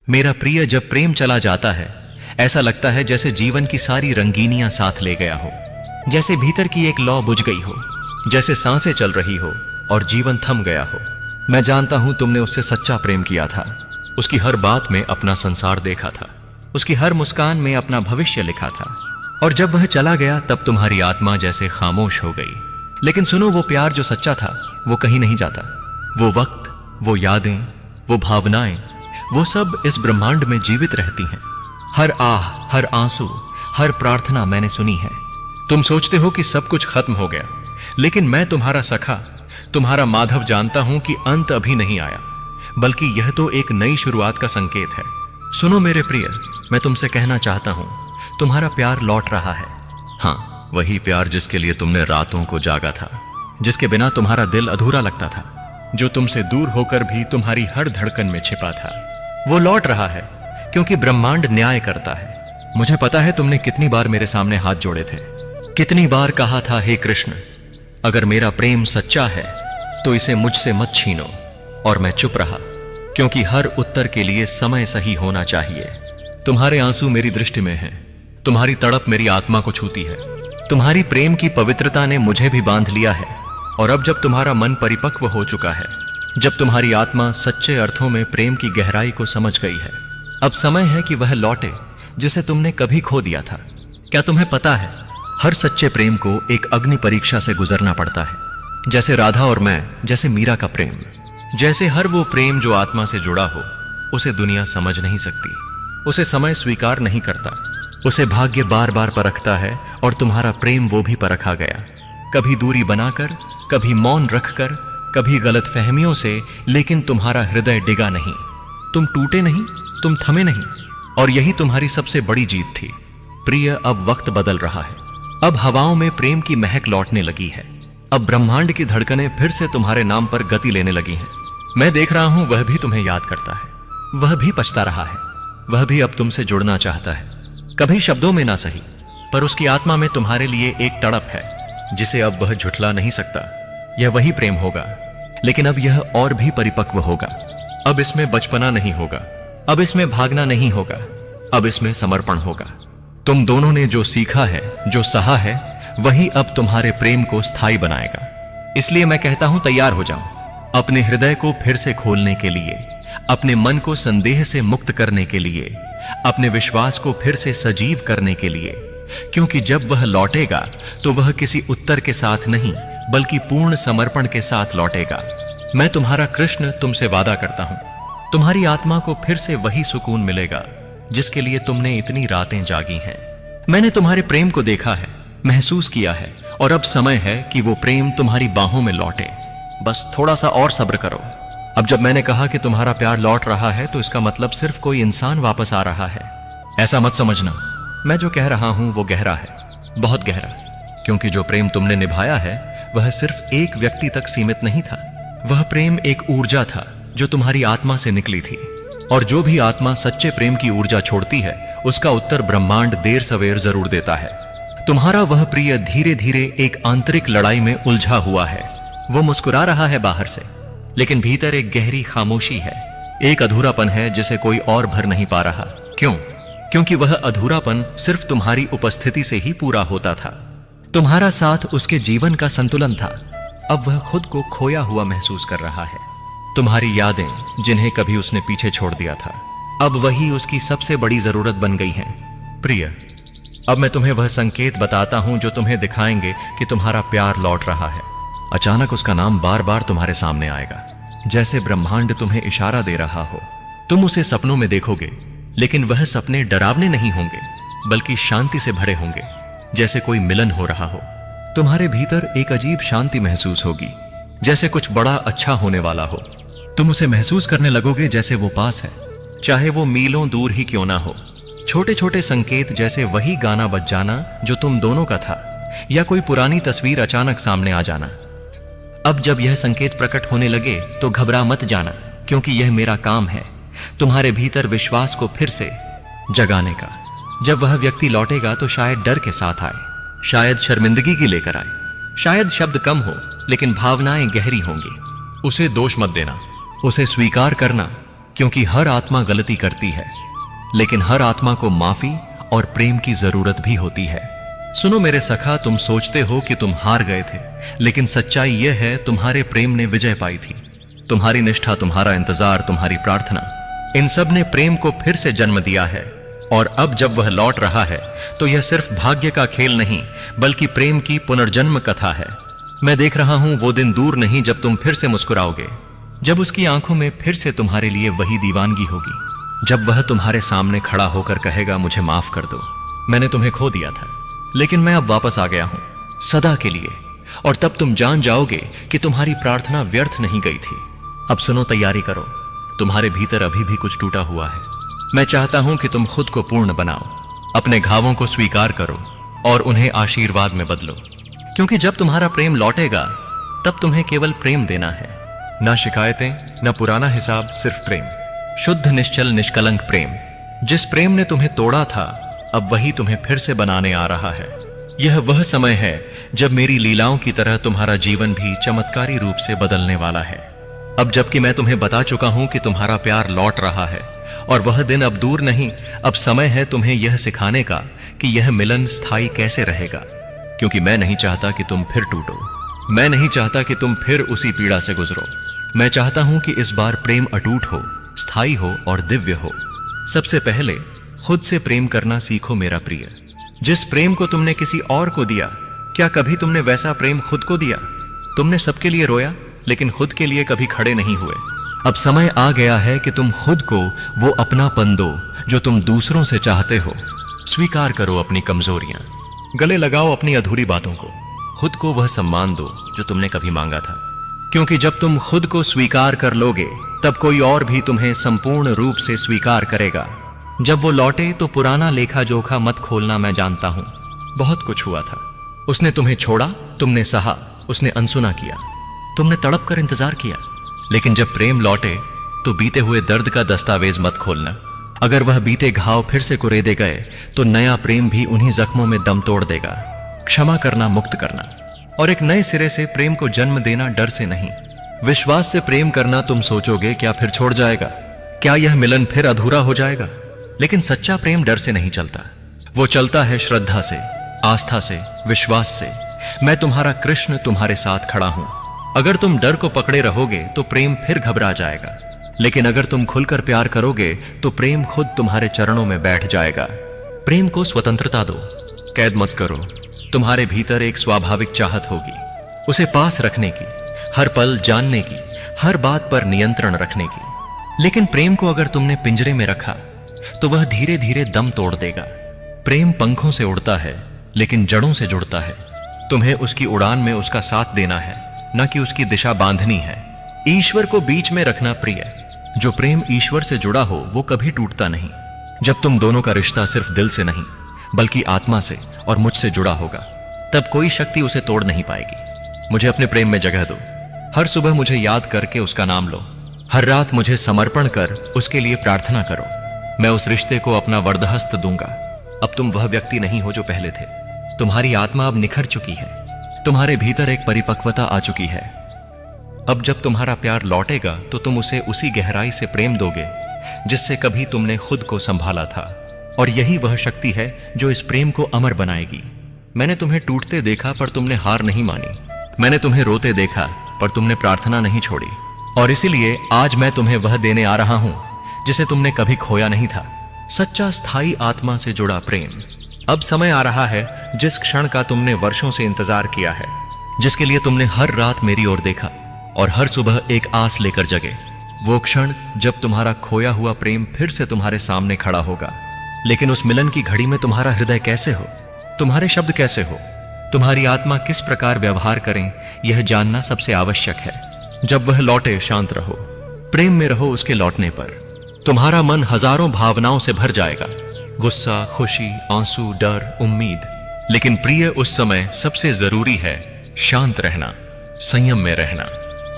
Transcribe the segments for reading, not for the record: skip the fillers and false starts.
मेरा प्रिय, जब प्रेम चला जाता है ऐसा लगता है जैसे जीवन की सारी रंगीनियां साथ ले गया हो, जैसे भीतर की एक लौ बुझ गई हो, जैसे सांसें चल रही हो और जीवन थम गया हो। मैं जानता हूं तुमने उससे सच्चा प्रेम किया था, उसकी हर बात में अपना संसार देखा था, उसकी हर मुस्कान में अपना भविष्य लिखा था। और जब वह चला गया तब तुम्हारी आत्मा जैसे खामोश हो गई। लेकिन सुनो, वो प्यार जो सच्चा था वो कहीं नहीं जाता। वो वक्त, वो यादें, वो भावनाएं, वो सब इस ब्रह्मांड में जीवित रहती हैं। हर आह, हर आंसू, हर प्रार्थना मैंने सुनी है। तुम सोचते हो कि सब कुछ खत्म हो गया, लेकिन मैं तुम्हारा सखा, तुम्हारा माधव जानता हूं कि अंत अभी नहीं आया, बल्कि यह तो एक नई शुरुआत का संकेत है। सुनो मेरे प्रिय, मैं तुमसे कहना चाहता हूं, तुम्हारा प्यार लौट रहा है। हाँ, वही प्यार जिसके लिए तुमने रातों को जागा था, जिसके बिना तुम्हारा दिल अधूरा लगता था, जो तुमसे दूर होकर भी तुम्हारी हर धड़कन में छिपा था। वो लौट रहा है क्योंकि ब्रह्मांड न्याय करता है। मुझे पता है तुमने कितनी बार मेरे सामने हाथ जोड़े थे, कितनी बार कहा था, हे कृष्ण, अगर मेरा प्रेम सच्चा है तो इसे मुझसे मत छीनो। और मैं चुप रहा, क्योंकि हर उत्तर के लिए समय सही होना चाहिए। तुम्हारे आंसू मेरी दृष्टि में हैं, तुम्हारी तड़प मेरी आत्मा को छूती है, तुम्हारी प्रेम की पवित्रता ने मुझे भी बांध लिया है। और अब जब तुम्हारा मन परिपक्व हो चुका है, जब तुम्हारी आत्मा सच्चे अर्थों में प्रेम की गहराई को समझ गई है, अब समय है कि वह लौटे जिसे तुमने कभी खो दिया था। क्या तुम्हें पता है, हर सच्चे प्रेम को एक अग्नि परीक्षा से गुजरना पड़ता है। जैसे राधा और मैं, जैसे मीरा का प्रेम, जैसे हर वो प्रेम जो आत्मा से जुड़ा हो, उसे दुनिया समझ नहीं सकती, उसे समय स्वीकार नहीं करता, उसे भाग्य बार बार परखता है। और तुम्हारा प्रेम वो भी परखा गया, कभी दूरी बनाकर, कभी मौन रखकर, कभी गलत फहमियों से, लेकिन तुम्हारा हृदय डिगा नहीं, तुम टूटे नहीं, तुम थमे नहीं। और यही तुम्हारी सबसे बड़ी जीत थी। प्रिय, अब वक्त बदल रहा है, अब हवाओं में प्रेम की महक लौटने लगी है, अब ब्रह्मांड की धड़कनें फिर से तुम्हारे नाम पर गति लेने लगी हैं। मैं देख रहा हूं वह भी तुम्हें याद करता है, वह भी पछता रहा है, वह भी अब तुमसे जुड़ना चाहता है। कभी शब्दों में ना सही, पर उसकी आत्मा में तुम्हारे लिए एक तड़प है जिसे अब वह झुठला नहीं सकता। यह वही प्रेम होगा, लेकिन अब यह और भी परिपक्व होगा। अब इसमें बचपना नहीं होगा, अब इसमें भागना नहीं होगा, अब इसमें समर्पण होगा। तुम दोनों ने जो सीखा है, जो सहा है, वही अब तुम्हारे प्रेम को स्थायी बनाएगा। इसलिए मैं कहता हूं, तैयार हो जाओ अपने हृदय को फिर से खोलने के लिए, अपने मन को संदेह से मुक्त करने के लिए, अपने विश्वास को फिर से सजीव करने के लिए। क्योंकि जब वह लौटेगा तो वह किसी उत्तर के साथ नहीं, बल्कि पूर्ण समर्पण के साथ लौटेगा। मैं तुम्हारा कृष्ण तुमसे वादा करता हूं, तुम्हारी आत्मा को फिर से वही सुकून मिलेगा जिसके लिए तुमने इतनी रातें जागी हैं। मैंने तुम्हारे प्रेम को देखा है, महसूस किया है, और अब समय है कि वो प्रेम तुम्हारी बाहों में लौटे। बस थोड़ा सा और सब्र करो। अब जब मैंने कहा कि तुम्हारा प्यार लौट रहा है, तो इसका मतलब सिर्फ कोई इंसान वापस आ रहा है। ऐसा मत समझना, मैं जो कह रहा हूं वो गहरा है, बहुत गहरा। क्योंकि जो प्रेम तुमने निभाया है वह सिर्फ एक व्यक्ति तक सीमित नहीं था। वह प्रेम एक ऊर्जा था जो तुम्हारी आत्मा से निकली थी। और जो भी आत्मा सच्चे प्रेम की ऊर्जा छोड़ती है, उसका उत्तर ब्रह्मांड देर सवेर जरूर देता है। तुम्हारा वह प्रिय धीरे धीरे एक आंतरिक लड़ाई में उलझा हुआ है। वो मुस्कुरा रहा है बाहर से, लेकिन भीतर एक गहरी खामोशी है, एक अधूरापन है जिसे कोई और भर नहीं पा रहा। क्यों? क्योंकि वह अधूरापन सिर्फ तुम्हारी उपस्थिति से ही पूरा होता था। तुम्हारा साथ उसके जीवन का संतुलन था। अब वह खुद को खोया हुआ महसूस कर रहा है। तुम्हारी यादें, जिन्हें कभी उसने पीछे छोड़ दिया था, अब वही उसकी सबसे बड़ी जरूरत बन गई हैं। प्रिय, अब मैं तुम्हें वह संकेत बताता हूं जो तुम्हें दिखाएंगे कि तुम्हारा प्यार लौट रहा है। अचानक उसका नाम बार बार तुम्हारे सामने आएगा, जैसे ब्रह्मांड तुम्हें इशारा दे रहा हो। तुम उसे सपनों में देखोगे, लेकिन वह सपने डरावने नहीं होंगे, बल्कि शांति से भरे होंगे, जैसे कोई मिलन हो रहा हो। तुम्हारे भीतर एक अजीब शांति महसूस होगी, जैसे कुछ बड़ा अच्छा होने वाला हो। तुम उसे महसूस करने लगोगे जैसे वो पास है, चाहे वो मीलों दूर ही क्यों ना हो। छोटे छोटे संकेत, जैसे वही गाना बज जाना जो तुम दोनों का था, या कोई पुरानी तस्वीर अचानक सामने आ जाना। अब जब यह संकेत प्रकट होने लगे तो घबरा मत जाना, क्योंकि यह मेरा काम है, तुम्हारे भीतर विश्वास को फिर से जगाने का। जब वह व्यक्ति लौटेगा तो शायद डर के साथ आए, शायद शर्मिंदगी की लेकर आए, शायद शब्द कम हो, लेकिन भावनाएं गहरी होंगी। उसे दोष मत देना, उसे स्वीकार करना, क्योंकि हर आत्मा गलती करती है, लेकिन हर आत्मा को माफी और प्रेम की जरूरत भी होती है। सुनो मेरे सखा, तुम सोचते हो कि तुम हार गए थे, लेकिन सच्चाई यह है तुम्हारे प्रेम ने विजय पाई थी। तुम्हारी निष्ठा, तुम्हारा इंतजार, तुम्हारी प्रार्थना, इन सब ने प्रेम को फिर से जन्म दिया है। और अब जब वह लौट रहा है तो यह सिर्फ भाग्य का खेल नहीं, बल्कि प्रेम की पुनर्जन्म कथा है। मैं देख रहा हूं वो दिन दूर नहीं जब तुम फिर से मुस्कुराओगे, जब उसकी आंखों में फिर से तुम्हारे लिए वही दीवानगी होगी, जब वह तुम्हारे सामने खड़ा होकर कहेगा, मुझे माफ कर दो, मैंने तुम्हें खो दिया था, लेकिन मैं अब वापस आ गया हूं सदा के लिए। और तब तुम जान जाओगे कि तुम्हारी प्रार्थना व्यर्थ नहीं गई थी। अब सुनो, तैयारी करो, तुम्हारे भीतर अभी भी कुछ टूटा हुआ है। मैं चाहता हूं कि तुम खुद को पूर्ण बनाओ, अपने घावों को स्वीकार करो और उन्हें आशीर्वाद में बदलो। क्योंकि जब तुम्हारा प्रेम लौटेगा तब तुम्हें केवल प्रेम देना है, ना शिकायतें, ना पुराना हिसाब, सिर्फ प्रेम, शुद्ध निश्चल निष्कलंक प्रेम। जिस प्रेम ने तुम्हें तोड़ा था अब वही तुम्हें फिर से बनाने आ रहा है। यह वह समय है जब मेरी लीलाओं की तरह तुम्हारा जीवन भी चमत्कारी रूप से बदलने वाला है। अब जबकि मैं तुम्हें बता चुका हूं कि तुम्हारा प्यार लौट रहा है और वह दिन अब दूर नहीं, अब समय है तुम्हें यह सिखाने का कि यह मिलन स्थायी कैसे रहेगा। क्योंकि मैं नहीं चाहता कि तुम फिर टूटो, मैं नहीं चाहता कि तुम फिर उसी पीड़ा से गुजरो। मैं चाहता हूं कि इस बार प्रेम अटूट हो, स्थायी हो और दिव्य हो। सबसे पहले खुद से प्रेम करना सीखो मेरा प्रिय। जिस प्रेम को तुमने किसी और को दिया, क्या कभी तुमने वैसा प्रेम खुद को दिया? तुमने सबके लिए रोया, लेकिन खुद के लिए कभी खड़े नहीं हुए। अब समय आ गया है कि तुम खुद को वो अपनापन दो जो तुम दूसरों से चाहते हो। स्वीकार करो अपनी कमजोरियां, गले लगाओ अपनी अधूरी बातों को, खुद को वह सम्मान दो जो तुमने कभी मांगा था। क्योंकि जब तुम खुद को स्वीकार कर लोगे तब कोई और भी तुम्हें संपूर्ण रूप से स्वीकार करेगा। जब वो लौटे तो पुराना लेखा जोखा मत खोलना। मैं जानता हूं बहुत कुछ हुआ था। उसने तुम्हें छोड़ा, तुमने सहा, उसने अनसुना किया, तुमने तड़प कर इंतजार किया। लेकिन जब प्रेम लौटे तो बीते हुए दर्द का दस्तावेज मत खोलना। अगर वह बीते घाव फिर से कुरेदे गए तो नया प्रेम भी उन्हीं जख्मों में दम तोड़ देगा। क्षमा करना, मुक्त करना और एक नए सिरे से प्रेम को जन्म देना, डर से नहीं, विश्वास से प्रेम करना। तुम सोचोगे क्या फिर छोड़ जाएगा, क्या यह मिलन फिर अधूरा हो जाएगा? लेकिन सच्चा प्रेम डर से नहीं चलता, वो चलता है श्रद्धा से, आस्था से, विश्वास से। मैं तुम्हारा कृष्ण तुम्हारे साथ खड़ा हूं। अगर तुम डर को पकड़े रहोगे तो प्रेम फिर घबरा जाएगा, लेकिन अगर तुम खुलकर प्यार करोगे तो प्रेम खुद तुम्हारे चरणों में बैठ जाएगा। प्रेम को स्वतंत्रता दो, कैद मत करो। तुम्हारे भीतर एक स्वाभाविक चाहत होगी, उसे पास रखने की, हर पल जानने की, हर बात पर नियंत्रण रखने की। लेकिन प्रेम को अगर तुमने पिंजरे में रखा तो वह धीरे धीरे दम तोड़ देगा। प्रेम पंखों से उड़ता है लेकिन जड़ों से जुड़ता है। तुम्हें उसकी उड़ान में उसका साथ देना है, न कि उसकी दिशा बांधनी है। ईश्वर को बीच में रखना प्रिय। जो प्रेम ईश्वर से जुड़ा हो वो कभी टूटता नहीं। जब तुम दोनों का रिश्ता सिर्फ दिल से नहीं बल्कि आत्मा से और मुझसे जुड़ा होगा तब कोई शक्ति उसे तोड़ नहीं पाएगी। मुझे अपने प्रेम में जगह दो। हर सुबह मुझे याद करके उसका नाम लो। हर रात मुझे समर्पण कर उसके लिए प्रार्थना करो। मैं उस रिश्ते को अपना वरदहस्त दूंगा। अब तुम वह व्यक्ति नहीं हो जो पहले थे। तुम्हारी आत्मा अब निखर चुकी है, तुम्हारे भीतर एक परिपक्वता आ चुकी है। अब जब तुम्हारा प्यार लौटेगा तो तुम उसे उसी गहराई से प्रेम दोगे जिससे कभी तुमने खुद को संभाला था। और यही वह शक्ति है जो इस प्रेम को अमर बनाएगी। मैंने तुम्हें टूटते देखा पर तुमने हार नहीं मानी। मैंने तुम्हें रोते देखा पर तुमने प्रार्थना नहीं छोड़ी। और इसीलिए आज मैं तुम्हें वह देने आ रहा हूं जिसे तुमने कभी खोया नहीं था, सच्चा स्थायी आत्मा से जुड़ा प्रेम। अब समय आ रहा है जिस क्षण का तुमने वर्षों से इंतजार किया है, जिसके लिए तुमने हर रात मेरी ओर देखा और हर सुबह एक आस लेकर जगे। वो क्षण जब तुम्हारा खोया हुआ प्रेम फिर से तुम्हारे सामने खड़ा होगा। लेकिन उस मिलन की घड़ी में तुम्हारा हृदय कैसे हो, तुम्हारे शब्द कैसे हो, तुम्हारी आत्मा किस प्रकार व्यवहार करें, यह जानना सबसे आवश्यक है। जब वह लौटे शांत रहो, प्रेम में रहो। उसके लौटने पर तुम्हारा मन हजारों भावनाओं से भर जाएगा, गुस्सा, खुशी, आंसू, डर, उम्मीद। लेकिन प्रिय, उस समय सबसे जरूरी है शांत रहना, संयम में रहना।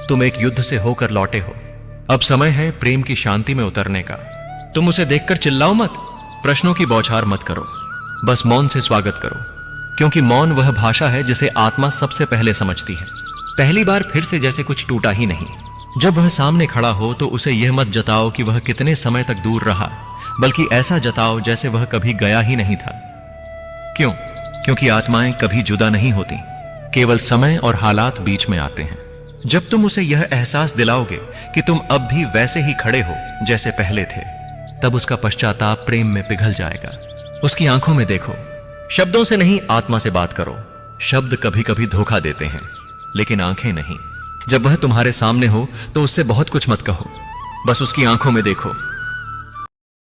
तुम एक युद्ध से होकर लौटे हो। अब समय है प्रेम की शांति में उतरने का। तुम उसे देखकर चिल्लाओ मत, प्रश्नों की बौछार मत करो, बस मौन से स्वागत करो। क्योंकि मौन वह भाषा है जिसे आत्मा सबसे पहले समझती है। पहली बार फिर से जैसे कुछ टूटा ही नहीं, जब वह सामने खड़ा हो तो उसे यह मत जताओ कि वह कितने समय तक दूर रहा, बल्कि ऐसा जताओ जैसे वह कभी गया ही नहीं था। क्यों? क्योंकि आत्माएं कभी जुदा नहीं होती, केवल समय और हालात बीच में आते हैं। जब तुम उसे यह एहसास दिलाओगे कि तुम अब भी वैसे ही खड़े हो जैसे पहले थे, तब उसका पश्चाताप प्रेम में पिघल जाएगा। उसकी आंखों में देखो, शब्दों से नहीं आत्मा से बात करो। शब्द कभी कभी धोखा देते हैं, लेकिन आंखें नहीं। जब वह तुम्हारे सामने हो तो उससे बहुत कुछ मत कहो, बस उसकी आंखों में देखो।